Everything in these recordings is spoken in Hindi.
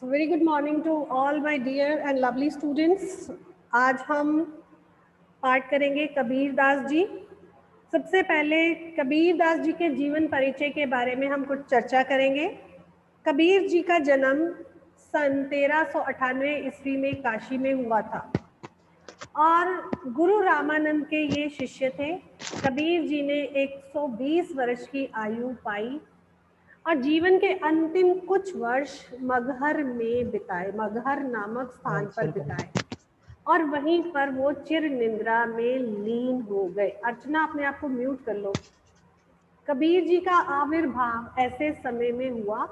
So very good morning to all my dear and lovely students. आज हम पाठ करेंगे कबीर दास जी। सबसे पहले कबीर दास जी के जीवन परिचय के बारे में हम कुछ चर्चा करेंगे। कबीर जी का जन्म सन 1398 ईस्वी में काशी में हुआ था और गुरु रामानंद के ये शिष्य थे। कबीर जी ने 120 वर्ष की आयु पाई और जीवन के अंतिम कुछ वर्ष मगहर में बिताए, मगहर नामक स्थान पर बिताए और वहीं पर वो चिर निंद्रा में लीन हो गए। अर्चना अपने आप को म्यूट कर लो। कबीर जी का आविर्भाव ऐसे समय में हुआ,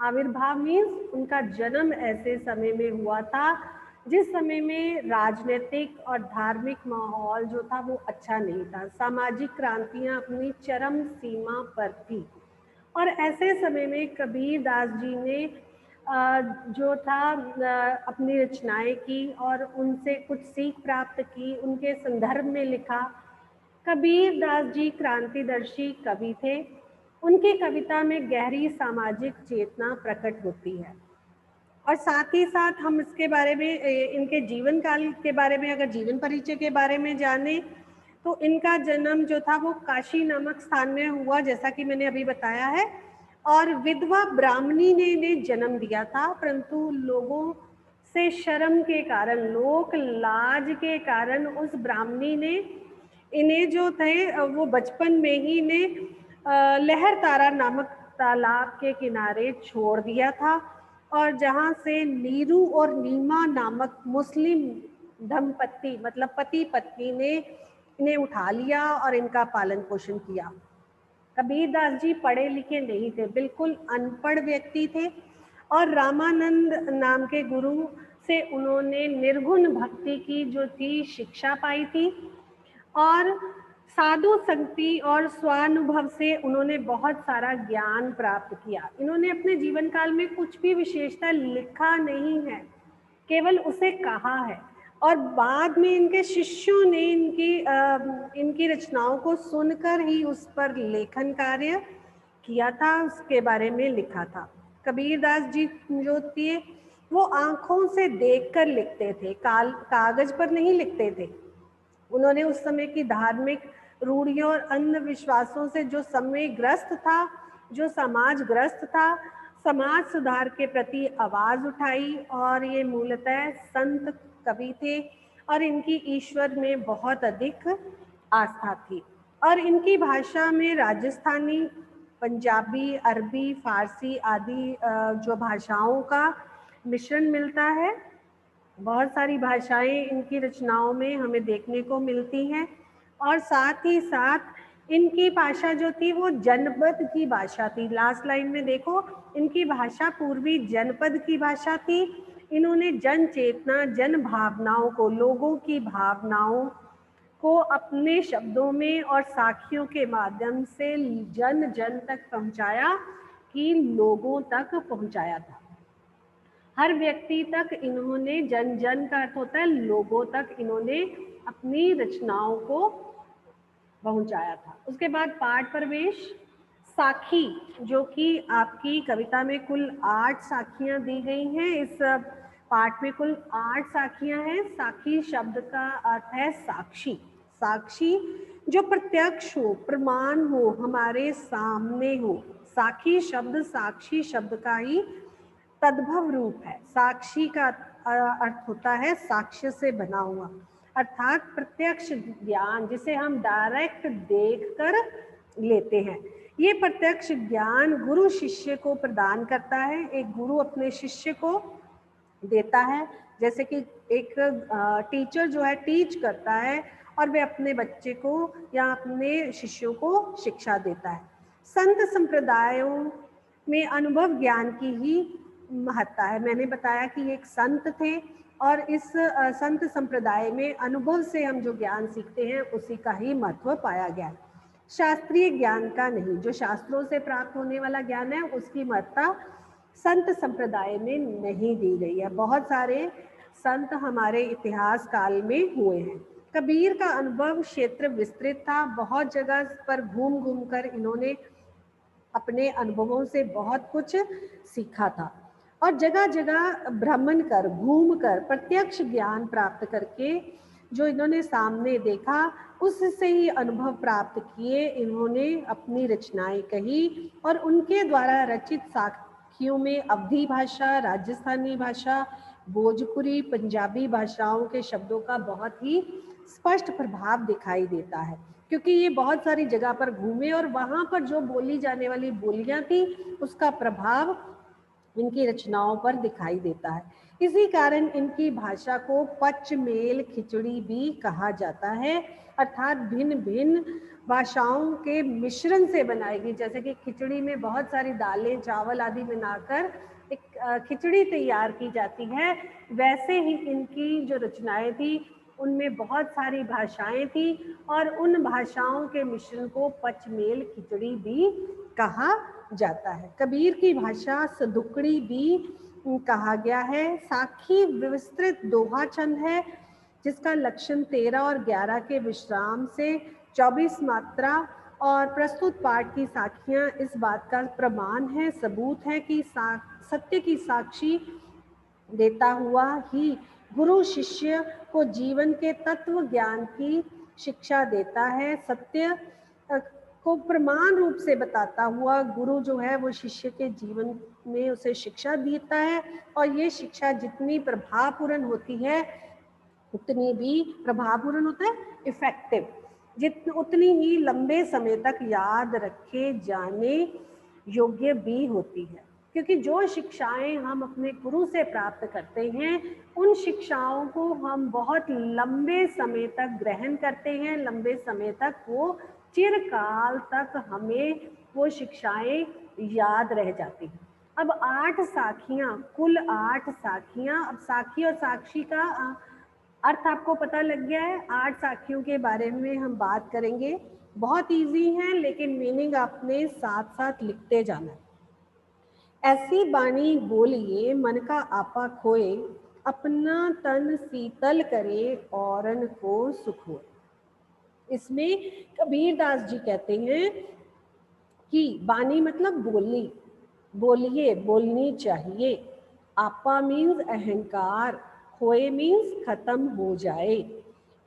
आविर्भाव मीन्स उनका जन्म ऐसे समय में हुआ था जिस समय में राजनीतिक और धार्मिक माहौल जो था वो अच्छा नहीं था। सामाजिक क्रांतियां अपनी चरम सीमा पर थी और ऐसे समय में कबीर दास जी ने जो था अपनी रचनाएं की और उनसे कुछ सीख प्राप्त की, उनके संदर्भ में लिखा। कबीर दास जी क्रांतिदर्शी कवि थे। उनकी कविता में गहरी सामाजिक चेतना प्रकट होती है और साथ ही साथ हम इसके बारे में, इनके जीवन काल के बारे में, अगर जीवन परिचय के बारे में जाने तो इनका जन्म जो था वो काशी नामक स्थान में हुआ, जैसा कि मैंने अभी बताया है। और विधवा ब्राह्मणी ने इन्हें जन्म दिया था, परंतु लोगों से शर्म के कारण, लोक लाज के कारण उस ब्राह्मणी ने इन्हें जो थे वो बचपन में ही इन्हें लहर तारा नामक तालाब के किनारे छोड़ दिया था और जहां से नीरू और नीमा नामक मुस्लिम दंपत्ति, मतलब पति पत्नी ने इन्हें उठा लिया और इनका पालन पोषण किया। कबीर दास जी पढ़े लिखे नहीं थे, बिल्कुल अनपढ़ व्यक्ति थे और रामानंद नाम के गुरु से उन्होंने निर्गुण भक्ति की जो थी शिक्षा पाई थी और साधु संगति और स्वानुभव से उन्होंने बहुत सारा ज्ञान प्राप्त किया। इन्होंने अपने जीवन काल में कुछ भी विशेषता लिखा नहीं है, केवल उसे कहा है और बाद में इनके शिष्यों ने इनकी रचनाओं को सुनकर ही उस पर लेखन कार्य किया था, उसके बारे में लिखा था। कबीर दास जी जो थे वो आंखों से देखकर लिखते थे, कागज पर नहीं लिखते थे। उन्होंने उस समय की धार्मिक रूढ़ियों और अंधविश्वासों से जो समय ग्रस्त था, जो समाज ग्रस्त था, समाज सुधार के प्रति आवाज उठाई और ये मूलतः संत कवि थे और इनकी ईश्वर में बहुत अधिक आस्था थी और इनकी भाषा में राजस्थानी, पंजाबी, अरबी, फारसी आदि जो भाषाओं का मिश्रण मिलता है। बहुत सारी भाषाएं इनकी रचनाओं में हमें देखने को मिलती हैं और साथ ही साथ इनकी भाषा जो थी वो जनपद की भाषा थी। लास्ट लाइन में देखो, इनकी भाषा पूर्वी जनपद की भाषा थी। इन्होंने जन चेतना, जन भावनाओं को, लोगों की भावनाओं को अपने शब्दों में और साखियों के माध्यम से जन जन तक पहुंचाया, कि लोगों तक पहुंचाया था। हर व्यक्ति तक इन्होंने, जन जन का अर्थ होता है लोगों तक, इन्होंने अपनी रचनाओं को पहुंचाया था। उसके बाद पाठ प्रवेश। साखी, जो कि आपकी कविता में कुल 8 साखियां दी गई हैं। इस पाठ में कुल 8 साखियां हैं। साखी शब्द का अर्थ है साक्षी। साक्षी जो प्रत्यक्ष हो, प्रमाण हो, हमारे सामने हो। साखी शब्द साक्षी शब्द का ही तद्भव रूप है। साक्षी का अर्थ होता है साक्ष्य से बना हुआ, अर्थात प्रत्यक्ष ज्ञान, जिसे हम डायरेक्ट देखकर लेते हैं। ये प्रत्यक्ष ज्ञान गुरु शिष्य को प्रदान करता है। एक गुरु अपने शिष्य को देता है, जैसे कि एक टीचर जो है टीच करता है और वे अपने बच्चे को या अपने शिष्यों को शिक्षा देता है। संत संप्रदायों में अनुभव ज्ञान की ही महत्ता है। मैंने बताया कि एक संत थे और इस संत संप्रदाय में अनुभव से हम जो ज्ञान सीखते हैं उसी का ही महत्व पाया गया है, शास्त्रीय ज्ञान का नहीं। जो शास्त्रों से प्राप्त होने वाला ज्ञान है उसकी महत्ता संत संप्रदाय में नहीं दी गई है। बहुत सारे संत हमारे इतिहास काल में हुए हैं। कबीर का अनुभव क्षेत्र विस्तृत था। बहुत जगह पर घूम घूम कर इन्होंने अपने अनुभवों से बहुत कुछ सीखा था। और जगह जगह भ्रमण कर, घूम कर, प्रत्यक्ष ज्ञान प्राप्त करके जो इन्होंने सामने देखा उससे ही अनुभव प्राप्त किए, इन्होंने अपनी रचनाएं कही और उनके द्वारा रचित साखियों में अवधी भाषा, राजस्थानी भाषा, भोजपुरी, पंजाबी भाषाओं के शब्दों का बहुत ही स्पष्ट प्रभाव दिखाई देता है, क्योंकि ये बहुत सारी जगह पर घूमे और वहाँ पर जो बोली जाने वाली बोलियां थी उसका प्रभाव इनकी रचनाओं पर दिखाई देता है। इसी कारण इनकी भाषा को पचमेल खिचड़ी भी कहा जाता है, अर्थात भिन्न भिन्न भाषाओं के मिश्रण से बनाई गई। जैसे कि खिचड़ी में बहुत सारी दालें, चावल आदि मिलाकर एक खिचड़ी तैयार की जाती है, वैसे ही इनकी जो रचनाएं थी उनमें बहुत सारी भाषाएं थी और उन भाषाओं के मिश्रण को पचमेल खिचड़ी भी कहा जाता है। कबीर की भाषा सदुकड़ी भी कहा गया है। साखी विस्तृत दोहा छंद है जिसका लक्षण 13 और 11 के विश्राम से 24 मात्रा और प्रस्तुत पाठ की साखियां इस बात का प्रमाण है, सबूत है कि सत्य की साक्षी देता हुआ ही गुरु शिष्य को जीवन के तत्व ज्ञान की शिक्षा देता है। सत्य को प्रमाण रूप से बताता हुआ गुरु जो है वो शिष्य के जीवन में उसे शिक्षा देता है और ये शिक्षा जितनी प्रभावपूर्ण होती है उतनी भी प्रभावपूर्ण होता है, इफेक्टिव, उतनी ही लंबे समय तक याद रखे जाने योग्य भी होती है। क्योंकि जो शिक्षाएं हम अपने गुरु से प्राप्त करते हैं उन शिक्षाओं को हम बहुत लंबे समय तक ग्रहण करते हैं, लंबे समय तक वो चिरकाल तक हमें वो शिक्षाएं याद रह जाती हैं। अब 8 साखियां, कुल 8 साखियां। अब साखी और साक्षी का अर्थ आपको पता लग गया है। 8 साखियों के बारे में हम बात करेंगे, बहुत इजी है लेकिन मीनिंग आपने साथ साथ लिखते जाना है। ऐसी बाणी बोलिए मन का आपा खोए, अपना तन शीतल करे औरन को सुख होए। इसमें कबीरदास जी कहते हैं कि बानी मतलब बोलनी, बोलिए, बोलनी चाहिए। आपा मीन्स अहंकार, खोए मीन्स खत्म हो जाए।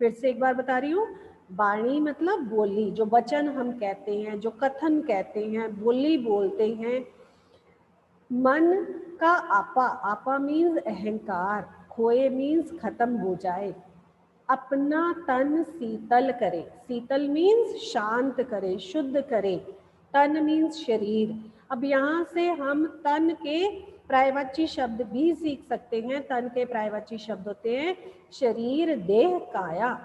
फिर से एक बार बता रही हूँ, बाणी मतलब बोली, जो वचन हम कहते हैं, जो कथन कहते हैं, बोली बोलते हैं। मन का आपा, आपा मीन्स अहंकार, खोए मीन्स खत्म हो जाए। अपना तन शीतल करे, शीतल मीन्स शांत करे, शुद्ध करे। तन मीन्स शरीर। अब यहाँ से हम तन के पर्यायवाची शब्द भी सीख सकते हैं। तन के पर्यायवाची शब्द होते हैं शरीर, देह, काया।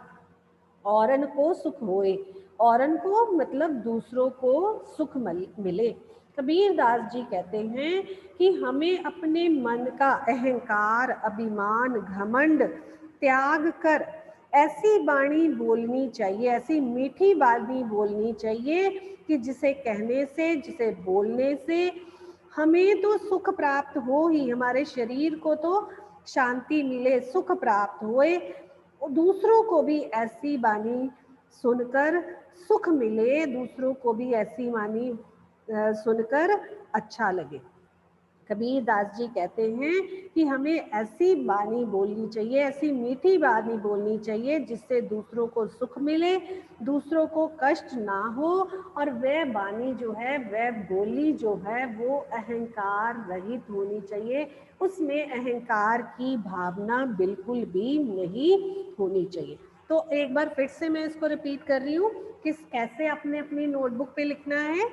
औरन को सुख होए, औरन को मतलब दूसरों को सुख मिले। कबीरदास जी कहते हैं कि हमें अपने मन का अहंकार, अभिमान, घमंड त्याग कर ऐसी वाणी बोलनी चाहिए, ऐसी मीठी वाणी बोलनी चाहिए कि जिसे कहने से, जिसे बोलने से हमें तो सुख प्राप्त हो ही, हमारे शरीर को तो शांति मिले, सुख प्राप्त होए, दूसरों को भी ऐसी वाणी सुनकर सुख मिले, दूसरों को भी ऐसी वाणी सुनकर अच्छा लगे। कबीरदास जी कहते हैं कि हमें ऐसी वाणी बोलनी चाहिए, ऐसी मीठी वाणी बोलनी चाहिए जिससे दूसरों को सुख मिले, दूसरों को कष्ट ना हो, और वह वाणी जो है, वह बोली जो है वो अहंकार रहित होनी चाहिए। उसमें अहंकार की भावना बिल्कुल भी नहीं होनी चाहिए। तो एक बार फिर से मैं इसको रिपीट कर रही हूँ कि कैसे अपने अपनी नोटबुक पे लिखना है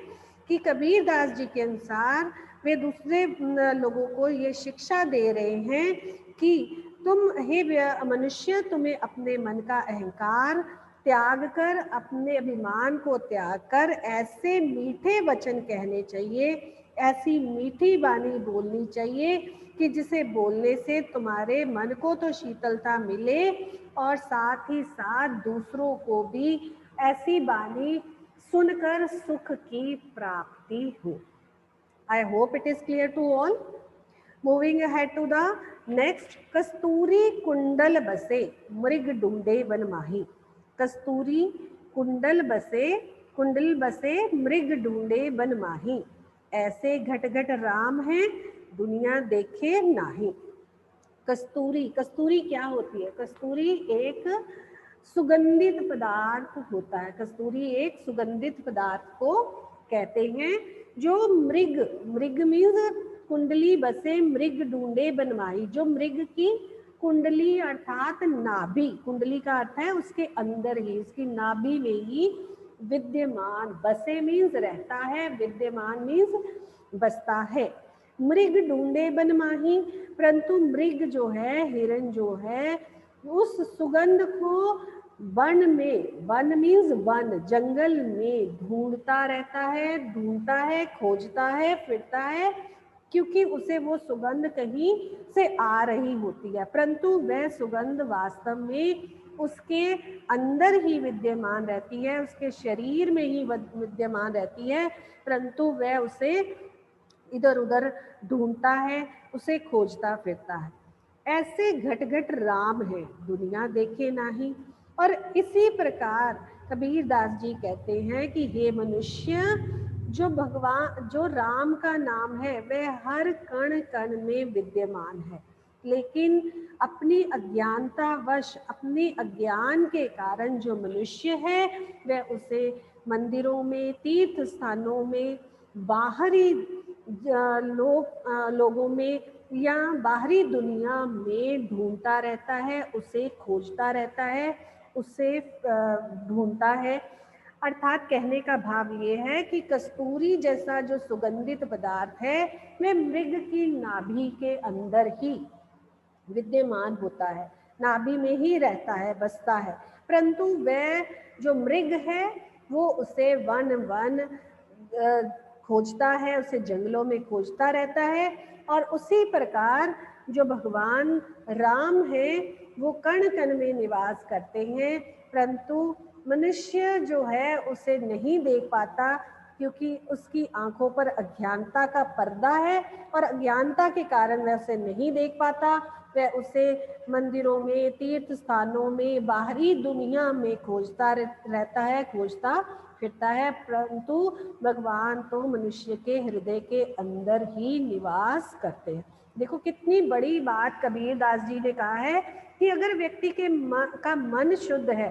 कि कबीरदास जी के अनुसार वे दूसरे लोगों को ये शिक्षा दे रहे हैं कि तुम, हे मनुष्य, तुम्हें अपने मन का अहंकार त्याग कर, अपने अभिमान को त्याग कर ऐसे मीठे वचन कहने चाहिए, ऐसी मीठी वाणी बोलनी चाहिए कि जिसे बोलने से तुम्हारे मन को तो शीतलता मिले और साथ ही साथ दूसरों को भी ऐसी वाणी सुनकर सुख की प्राप्ति हो। I hope it is clear to all. Moving ahead to the next, कस्तूरी कुंडल बसे मृग ढूंढे वन माही। कस्तूरी कुंडल बसे मृग ढूंढे वन माही। ऐसे घट घट राम हैं दुनिया देखे नाही। कस्तूरी, कस्तूरी क्या होती है? कस्तूरी एक सुगंधित पदार्थ होता है। कस्तूरी एक सुगंधित पदार्थ को कहते हैं। जो मृग, मृग मीन्स कुंडली बसे मृग ढूंढे बनवाई, जो मृग की कुंडली अर्थात नाभि, कुंडली का अर्थ है उसके अंदर ही, उसकी नाभि में ही विद्यमान, बसे मीन्स रहता है, विद्यमान मीन्स बसता है। मृग ढूंढे बन माही, परंतु मृग जो है, हिरण जो है, उस सुगंध को वन में, वन मीन्स वन, जंगल में ढूंढता रहता है, ढूंढता है, खोजता है, फिरता है, क्योंकि उसे वो सुगंध कहीं से आ रही होती है, परंतु वह सुगंध वास्तव में उसके अंदर ही विद्यमान रहती है, उसके शरीर में ही विद्यमान रहती है, परंतु वह उसे इधर उधर ढूंढता है, उसे खोजता फिरता है। ऐसे घट घट राम है, दुनिया देखे नाही। और इसी प्रकार कबीर दास जी कहते हैं कि हे मनुष्य, जो भगवान, जो राम का नाम है वह हर कण कण में विद्यमान है, लेकिन अपनी अज्ञानता वश, अपने अज्ञान के कारण जो मनुष्य है वह उसे मंदिरों में, तीर्थ स्थानों में, बाहरी लोगों में या बाहरी दुनिया में ढूंढता रहता है, उसे खोजता रहता है, उसे ढूंढता है। अर्थात कहने का भाव ये है कि कस्तूरी जैसा जो सुगंधित पदार्थ है वह मृग की नाभि के अंदर ही विद्यमान होता है, नाभि में ही रहता है, बसता है, परंतु वह जो मृग है वो उसे वन वन खोजता है, उसे जंगलों में खोजता रहता है। और उसी प्रकार जो भगवान राम है वो कण कण में निवास करते हैं, परंतु मनुष्य जो है उसे नहीं देख पाता, क्योंकि उसकी आंखों पर अज्ञानता का पर्दा है और अज्ञानता के कारण वह उसे नहीं देख पाता। वह उसे मंदिरों में, तीर्थ स्थानों में, बाहरी दुनिया में खोजता रहता है, खोजता फिरता है, परंतु भगवान तो मनुष्य के हृदय के अंदर ही निवास करते हैं। देखो कितनी बड़ी बात कबीर दास जी ने कहा है कि अगर व्यक्ति के का मन शुद्ध है,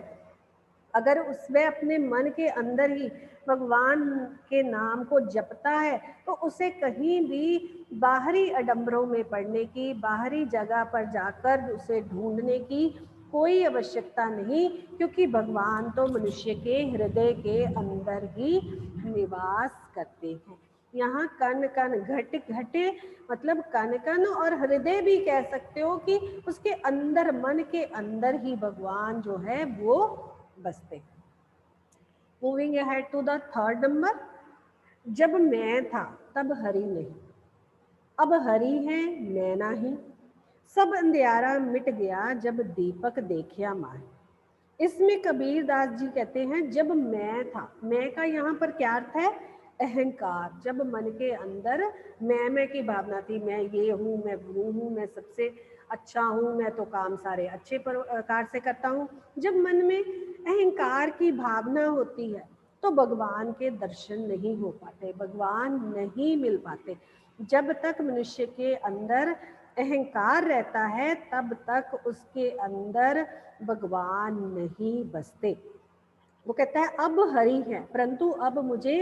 अगर उसमें अपने मन के अंदर ही भगवान के नाम को जपता है, तो उसे कहीं भी बाहरी अडंबरों में पड़ने की, बाहरी जगह पर जाकर उसे ढूंढने की कोई आवश्यकता नहीं, क्योंकि भगवान तो मनुष्य के हृदय के अंदर ही निवास करते हैं। यहाँ कण कण, घट घटे मतलब कण कण, और हृदय भी कह सकते हो कि उसके अंदर, मन के अंदर ही भगवान जो है वो बसते हैं। Moving ahead to the third number, जब मैं था तब हरि नहीं, अब हरि है मैं नहीं, सब अंधियारा मिट गया जब दीपक देखिया माही। इसमें कबीर दास जी कहते हैं जब मैं था, मैं का यहाँ पर क्या अर्थ है? अहंकार। जब मन के अंदर मैं की भावना थी, मैं ये हूँ, मैं वो हूँ, मैं सबसे अच्छा हूँ, मैं तो काम सारे अच्छे प्रकार से करता हूँ, जब मन में अहंकार की भावना होती है तो भगवान के दर्शन नहीं हो पाते, भगवान नहीं मिल पाते। जब तक मनुष्य के अंदर अहंकार रहता है तब तक उसके अंदर भगवान नहीं बसते। वो कहता है अब हरि है, परंतु अब मुझे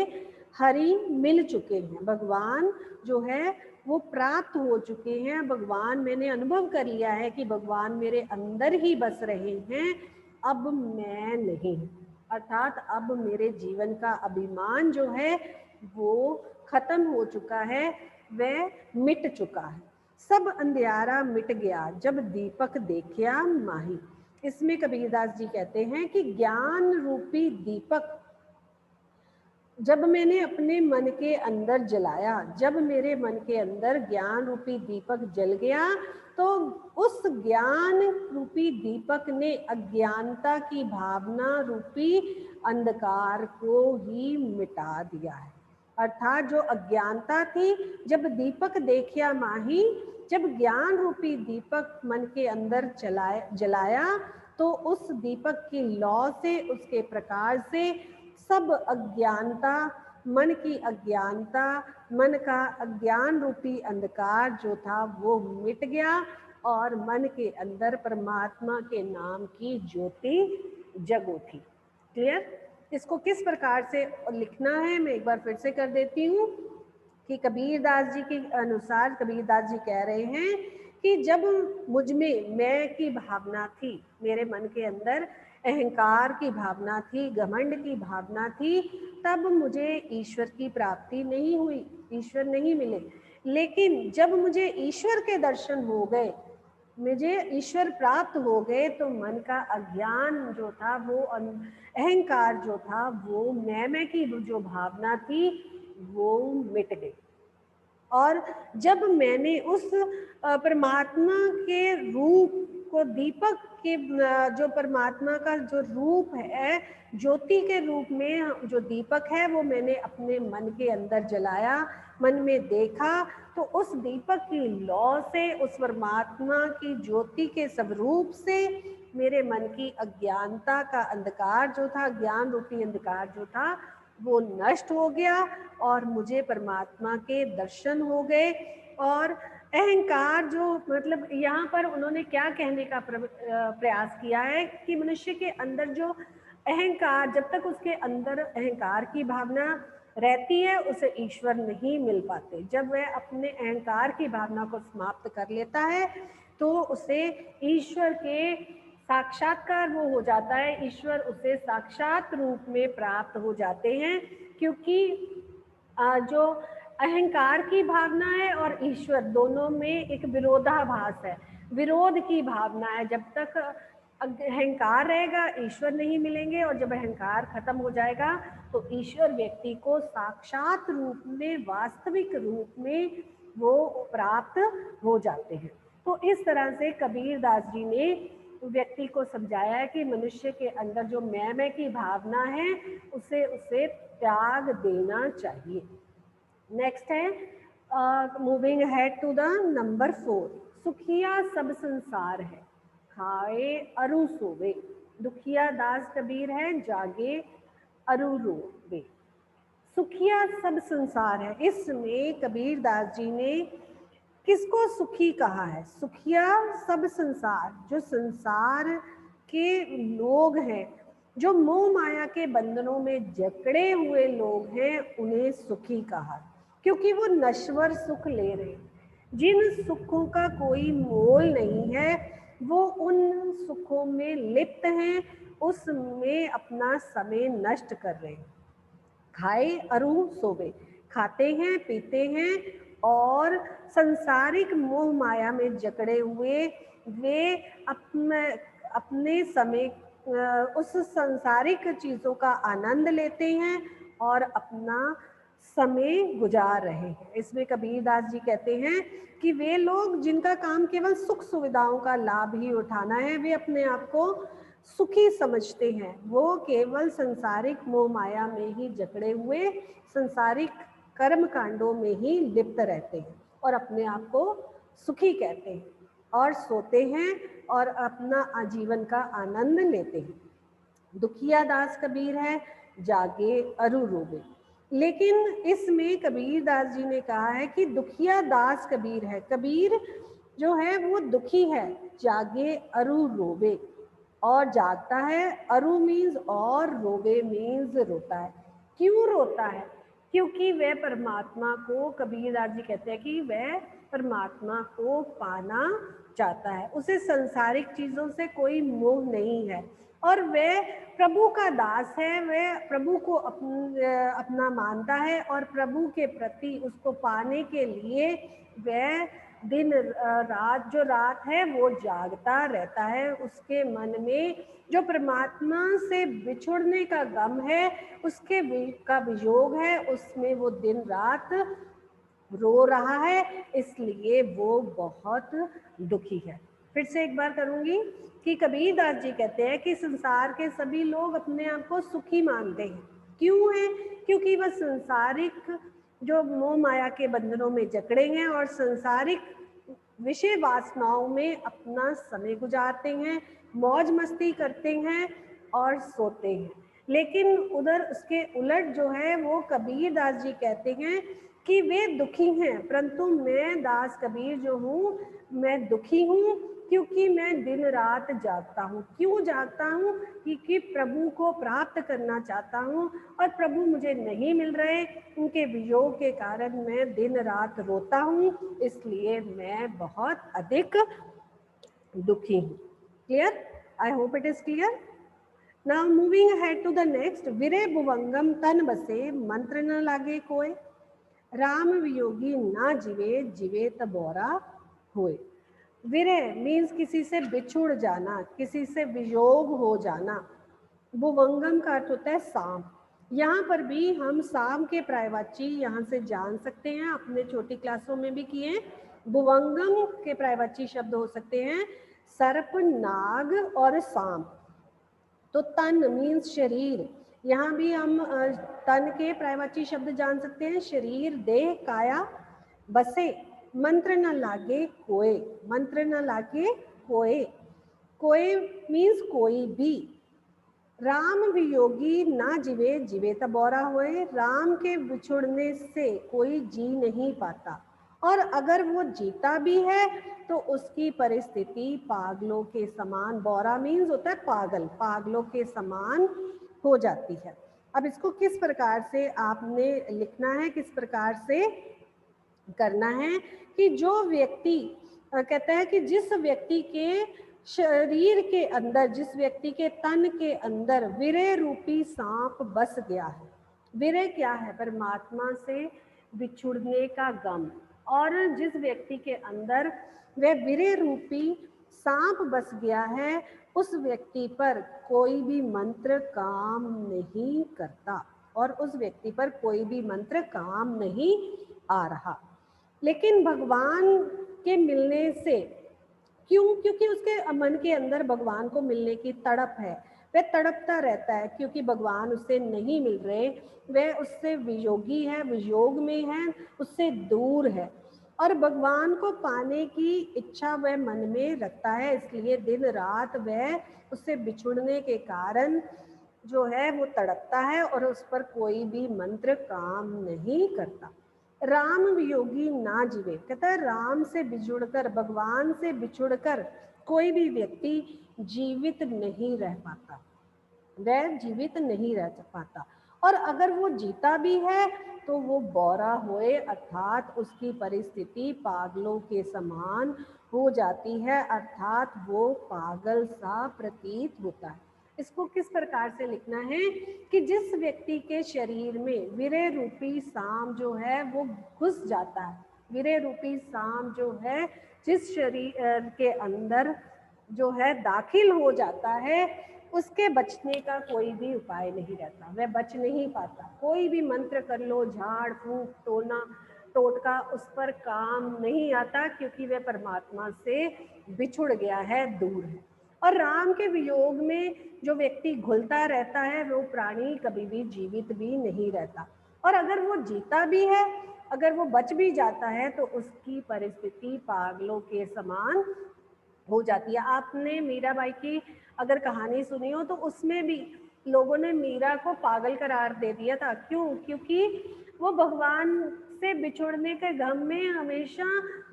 हरि मिल चुके हैं, भगवान जो है वो प्राप्त हो चुके हैं, भगवान मैंने अनुभव कर लिया है कि भगवान मेरे अंदर ही बस रहे हैं, अब मैं नहीं। अर्थात अब मेरे जीवन का अभिमान जो है वो खत्म हो चुका है, वह मिट चुका है। सब अंधियारा मिट गया जब दीपक देखिया माही। इसमें कबीरदास जी कहते हैं कि ज्ञान रूपी दीपक जब मैंने अपने मन के अंदर जलाया, जब मेरे मन के अंदर ज्ञान रूपी दीपक जल गया, तो उस ज्ञान रूपी दीपक ने अज्ञानता की भावना रूपी अंधकार को ही मिटा दिया है। अर्थात जो अज्ञानता थी, जब दीपक देखिया माही, जब ज्ञान रूपी दीपक मन के अंदर जलाया, तो उस दीपक की लौ से, उसके प्रकाश से सब अज्ञानता मन की अज्ञानता, मन का अज्ञान रूपी अंधकार जो था वो मिट गया और मन के अंदर परमात्मा के नाम की ज्योति जग उठी। क्लियर? इसको किस प्रकार से लिखना है मैं एक बार फिर से कर देती हूँ कि कबीर दास जी के अनुसार कबीर दास जी कह रहे हैं कि जब मुझ में मैं की भावना थी, मेरे मन के अंदर अहंकार की भावना थी, घमंड की भावना थी, तब मुझे ईश्वर की प्राप्ति नहीं हुई, ईश्वर नहीं मिले। लेकिन जब मुझे ईश्वर के दर्शन हो गए, मुझे ईश्वर प्राप्त हो गए, तो मन का अज्ञान जो था, वो अहंकार जो था, वो मैं की जो भावना थी वो मिट गई। और जब मैंने उस परमात्मा के रूप को, दीपक के जो परमात्मा का जो रूप है, ज्योति के रूप में जो दीपक है, वो मैंने अपने मन के अंदर जलाया, मन में देखा, तो उस दीपक की लौ से, उस परमात्मा की ज्योति के स्वरूप से मेरे मन की अज्ञानता का अंधकार जो था, ज्ञान रूपी अंधकार जो था, वो नष्ट हो गया और मुझे परमात्मा के दर्शन हो गए। और अहंकार जो, मतलब यहाँ पर उन्होंने क्या कहने का प्रयास किया है कि मनुष्य के अंदर जो अहंकार, जब तक उसके अंदर अहंकार की भावना रहती है, उसे ईश्वर नहीं मिल पाते। जब वह अपने अहंकार की भावना को समाप्त कर लेता है तो उसे ईश्वर के साक्षात्कार वो हो जाता है, ईश्वर उसे साक्षात रूप में प्राप्त हो जाते हैं। क्योंकि जो अहंकार की भावना है और ईश्वर, दोनों में एक विरोधाभास है, विरोध की भावना है। जब तक अहंकार रहेगा ईश्वर नहीं मिलेंगे, और जब अहंकार खत्म हो जाएगा तो ईश्वर व्यक्ति को साक्षात रूप में, वास्तविक रूप में वो प्राप्त हो जाते हैं। तो इस तरह से कबीर दास जी ने व्यक्ति को समझाया है कि मनुष्य के अंदर जो मैं की भावना है, उसे त्याग देना चाहिए। नेक्स्ट है moving head to the number 4, सुखिया सब संसार है, खाए अरु सोवे। दुखिया दास कबीर है, जागे अरु रोवे। सुखिया सब संसार है, इसमें कबीर दास जी ने किसको सुखी कहा है? सुखिया सब संसार, जो संसार के लोग हैं, जो मोह माया के बंधनों में जकड़े हुए लोग हैं, उन्हें सुखी कहा, क्योंकि वो नश्वर सुख ले रहे हैं। जिन सुखों का कोई मोल नहीं है, वो उन सुखों में लिप्त हैं, उसमें अपना समय नष्ट कर रहे हैं। खाए अरु सोवे, खाते हैं, पीते हैं और संसारिक मोह माया में जकड़े हुए वे अपने समय उस संसारिक चीज़ों का आनंद लेते हैं और अपना समय गुजार रहे हैं। इसमें कबीर दास जी कहते हैं कि वे लोग जिनका काम केवल सुख सुविधाओं का लाभ ही उठाना है, वे अपने आप को सुखी समझते हैं। वो केवल संसारिक मोह माया में ही जकड़े हुए संसारिक कर्म कांडों में ही लिप्त रहते हैं और अपने आप को सुखी कहते हैं और सोते हैं और अपना आजीवन का आनंद लेते हैं। दुखिया दास कबीर है, जागे अरु रोवे। लेकिन इसमें कबीर दास जी ने कहा है कि दुखिया दास कबीर है, कबीर जो है वो दुखी है, जागे अरु रोवे, और जागता है, अरु मीन्स और, रोवे मीन्स रोता है। क्यों रोता है? क्योंकि वह परमात्मा को, कबीर दास जी कहते हैं कि वह परमात्मा को पाना चाहता है, उसे संसारिक चीजों से कोई मोह नहीं है और वह प्रभु का दास है, वह प्रभु को अपना मानता है और प्रभु के प्रति उसको पाने के लिए वह दिन रात, जो रात है वो जागता रहता है। उसके मन में जो परमात्मा से बिछुड़ने का गम है, उसके का वियोग है, उसमें वो दिन रात रो रहा है, इसलिए वो बहुत दुखी है। फिर से एक बार करूंगी कि कबीर दास जी कहते हैं कि संसार के सभी लोग अपने आप को सुखी मानते हैं। क्यों है? क्योंकि वह संसारिक जो मोह माया के बंधनों में जकड़े हैं और संसारिक विषय वासनाओं में अपना समय गुजारते हैं, मौज मस्ती करते हैं और सोते हैं। लेकिन उधर उसके उलट जो है वो कबीर दास जी कहते हैं कि वे दुखी हैं, परंतु मैं दास कबीर जो हूँ मैं दुखी हूँ, क्योंकि मैं दिन रात जागता हूँ। क्यों जागता हूँ? क्योंकि प्रभु को प्राप्त करना चाहता हूँ और प्रभु मुझे नहीं मिल रहे, उनके वियोग के कारण मैं दिन रात रोता हूँ, इसलिए मैं बहुत अधिक दुखी हूँ। Clear? I hope it is clear. Now moving ahead to the next, विरे भुवंगम तन बसे मंत्र न लागे कोय, राम वियोगी ना जिवे जिवे तबोरा होए। विरह मीन्स किसी से बिछुड़ जाना, किसी से वियोग हो जाना। भुवंगम का अर्थ होता है साम। यहाँ पर भी हम साम के पर्यायवाची यहाँ से जान सकते हैं, अपने छोटी क्लासों में भी किए। भुवंगम के पर्यायवाची शब्द हो सकते हैं सर्प, नाग और साम। तो तन मीन्स शरीर, यहाँ भी हम तन के पर्यायवाची शब्द जान सकते हैं शरीर, देह, काया। बसे मंत्र न लागे कोय, मंत्र न लागे कोय, कोय मीन्स कोई भी। राम वियोगी ना जिवे जिवे तबोरा होए, राम के बिछुड़ने से कोई जी नहीं पाता, और अगर वो जीता भी है तो उसकी परिस्थिति पागलों के समान, बोरा मीन्स होता है पागल, पागलों के समान हो जाती है। अब इसको किस प्रकार से आपने लिखना है, किस प्रकार से करना है कि जो व्यक्ति कहता है कि जिस व्यक्ति के शरीर के अंदर, जिस व्यक्ति के तन के अंदर विरह रूपी सांप बस गया है। विरह क्या है? परमात्मा से बिछुड़ने का गम। और जिस व्यक्ति के अंदर वह विरह रूपी सांप बस गया है, उस व्यक्ति पर कोई भी मंत्र काम नहीं करता, और उस व्यक्ति पर कोई भी मंत्र काम नहीं आ रहा। लेकिन भगवान के मिलने से, क्यों? क्योंकि उसके मन के अंदर भगवान को मिलने की तड़प है, वह तड़पता रहता है, क्योंकि भगवान उससे नहीं मिल रहे, वह उससे वियोगी है, वियोग में है, उससे दूर है, और भगवान को पाने की इच्छा वह मन में रखता है, इसलिए दिन रात वह उससे बिछुड़ने के कारण जो है वो तड़पता है और उस पर कोई भी मंत्र काम नहीं करता। राम वियोगी ना जीवे, कहता है राम से बिछुड़कर, भगवान से बिछुड़कर कोई भी व्यक्ति जीवित नहीं रह पाता, वह जीवित नहीं रह पाता, और अगर वो जीता भी है तो वो बोरा होए, अर्थात उसकी परिस्थिति पागलों के समान हो जाती है, अर्थात वो पागल सा प्रतीत होता है। इसको किस प्रकार से लिखना है कि जिस व्यक्ति के शरीर में विरह रूपी साम जो है वो घुस जाता है, विरह रूपी साम जो है जिस शरीर के अंदर जो है दाखिल हो जाता है, उसके बचने का कोई भी उपाय नहीं रहता, वह बच नहीं पाता। कोई भी मंत्र कर लो, झाड़ फूंक, टोना टोटका, उस पर काम नहीं आता, क्योंकि वह परमात्मा से बिछुड़ गया है, दूर है। और राम के वियोग में जो व्यक्ति घुलता रहता है वो प्राणी कभी भी जीवित भी नहीं रहता, और अगर वो जीता भी है, अगर वो बच भी जाता है तो उसकी परिस्थिति पागलों के समान हो जाती है। आपने मीराबाई की अगर कहानी सुनी हो तो उसमें भी लोगों ने मीरा को पागल करार दे दिया था। क्यों? क्योंकि वो भगवान से बिछुड़ने के गम में हमेशा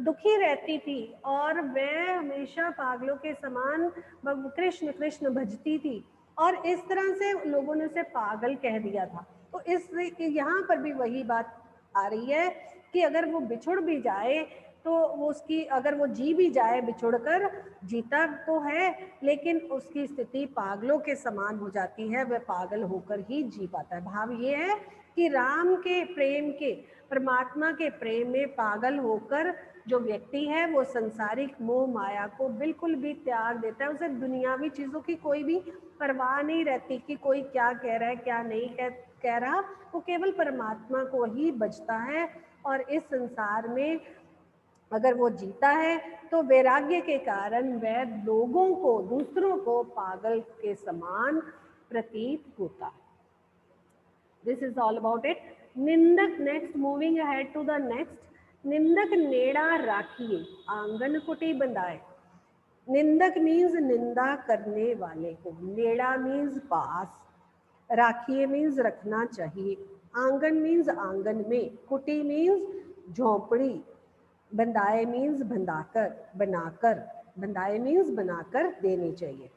दुखी रहती थी और वह हमेशा पागलों के समान कृष्ण कृष्ण भजती थी, और इस तरह से लोगों ने उसे पागल कह दिया था। तो इस यहाँ पर भी वही बात आ रही है कि अगर वो बिछुड़ भी जाए तो वो उसकी, अगर वो जी भी जाए बिछुड़कर, जीता तो है लेकिन उसकी स्थिति पागलों के समान हो जाती है, वह पागल होकर ही जी पाता है। भाव ये है कि राम के प्रेम के, परमात्मा के प्रेम में पागल होकर जो व्यक्ति है वो संसारिक मोह माया को बिल्कुल भी त्याग देता है, उसे दुनियावी चीज़ों की कोई भी परवाह नहीं रहती कि कोई क्या कह रहा है क्या नहीं कह रहा, वो केवल परमात्मा को ही बचता है। और इस संसार में अगर वो जीता है तो वैराग्य के कारण वह लोगों को, दूसरों को पागल के समान प्रतीत होता है। This is all about it. निंदक, next, moving ahead to the next. निंदक नेड़ा राखिए आंगन कुटी बंधाए। निंदक मीन्स निंदा करने वाले को, नेड़ा मीन्स पास, राखिए मीन्स रखना चाहिए, आंगन मीन्स आंगन में, कुटी मीन्स झोंपड़ी, बंदाए मीन्स बंधाकर, बनाकर, बंदाए मीन्स बनाकर देनी चाहिए।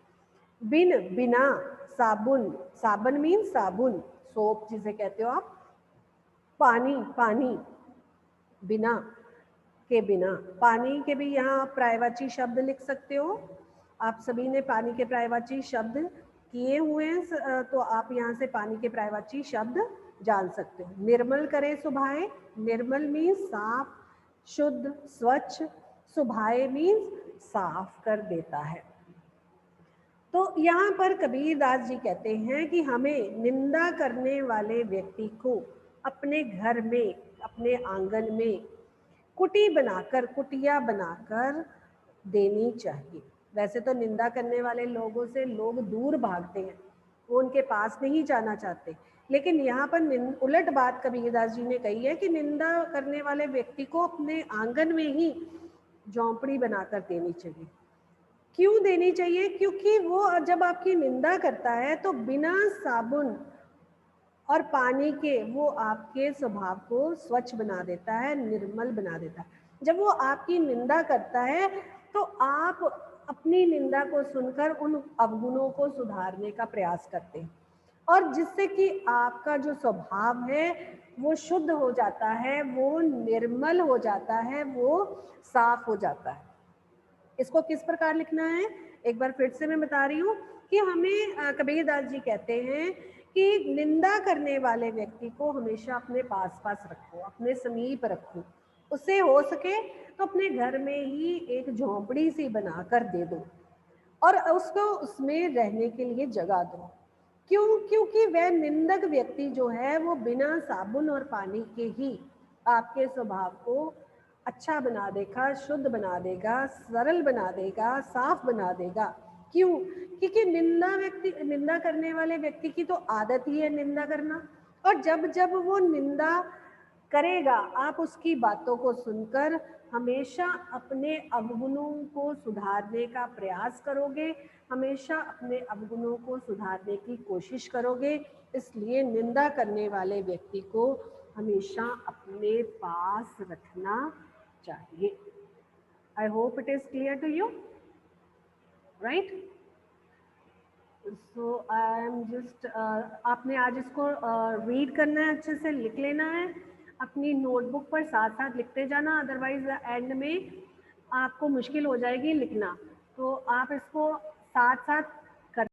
बिन बिना, साबुन, साबन मीन्स साबुन, सोप जिसे कहते हो आप, पानी पानी, बिना के बिना, पानी के भी यहाँ आप पर्यायवाची शब्द लिख सकते हो। आप सभी ने पानी के पर्यायवाची शब्द किए हुए हैं, तो आप यहाँ से पानी के पर्यायवाची शब्द जान सकते हो। निर्मल करे सुभाए, निर्मल मीन्स साफ, शुद्ध, स्वच्छ, सुभाए मीन्स साफ कर देता है। तो यहाँ पर कबीरदास जी कहते हैं कि हमें निंदा करने वाले व्यक्ति को अपने घर में, अपने आंगन में कुटी बनाकर, कुटिया बनाकर देनी चाहिए। वैसे तो निंदा करने वाले लोगों से लोग दूर भागते हैं, वो उनके पास नहीं जाना चाहते, लेकिन यहाँ पर उलट बात कबीरदास जी ने कही है कि निंदा करने वाले व्यक्ति को अपने आंगन में ही झोंपड़ी बनाकर देनी चाहिए। क्यों देनी चाहिए? क्योंकि वो जब आपकी निंदा करता है तो बिना साबुन और पानी के वो आपके स्वभाव को स्वच्छ बना देता है, निर्मल बना देता है। जब वो आपकी निंदा करता है तो आप अपनी निंदा को सुनकर उन अवगुणों को सुधारने का प्रयास करते हैं, और जिससे कि आपका जो स्वभाव है वो शुद्ध हो जाता है, वो निर्मल हो जाता है, वो साफ हो जाता है। इसको किस प्रकार लिखना है, एक बार फिर से मैं बता रही हूँ कि हमें कबीरदास जी कहते हैं कि निंदा करने वाले व्यक्ति को हमेशा अपने पास पास रखो, अपने समीप रखो, उससे हो सके तो अपने घर में ही एक झोंपड़ी सी बनाकर दे दो और उसको उसमें रहने के लिए जगह दो। क्यों? क्योंकि वह निंदक व्यक्ति जो है वो बिना साबुन और पानी के ही आपके स्वभाव को अच्छा बना देगा, शुद्ध बना देगा, सरल बना देगा, साफ बना देगा। क्यों? क्योंकि निंदा करने वाले व्यक्ति की तो आदत ही है निंदा करना, और जब जब वो निंदा करेगा आप उसकी बातों को सुनकर हमेशा अपने अवगुणों को सुधारने का प्रयास करोगे, हमेशा अपने अवगुणों को सुधारने की कोशिश करोगे। इसलिए निंदा करने वाले व्यक्ति को हमेशा अपने पास रखना चाहिए। I hope it is clear to you, right? So I am just, आपने आज इसको रीड करना है, अच्छे से लिख लेना है, अपनी नोटबुक पर साथ साथ लिखते जाना, अदरवाइज एंड में आपको मुश्किल हो जाएगी लिखना। तो आप इसको साथ साथ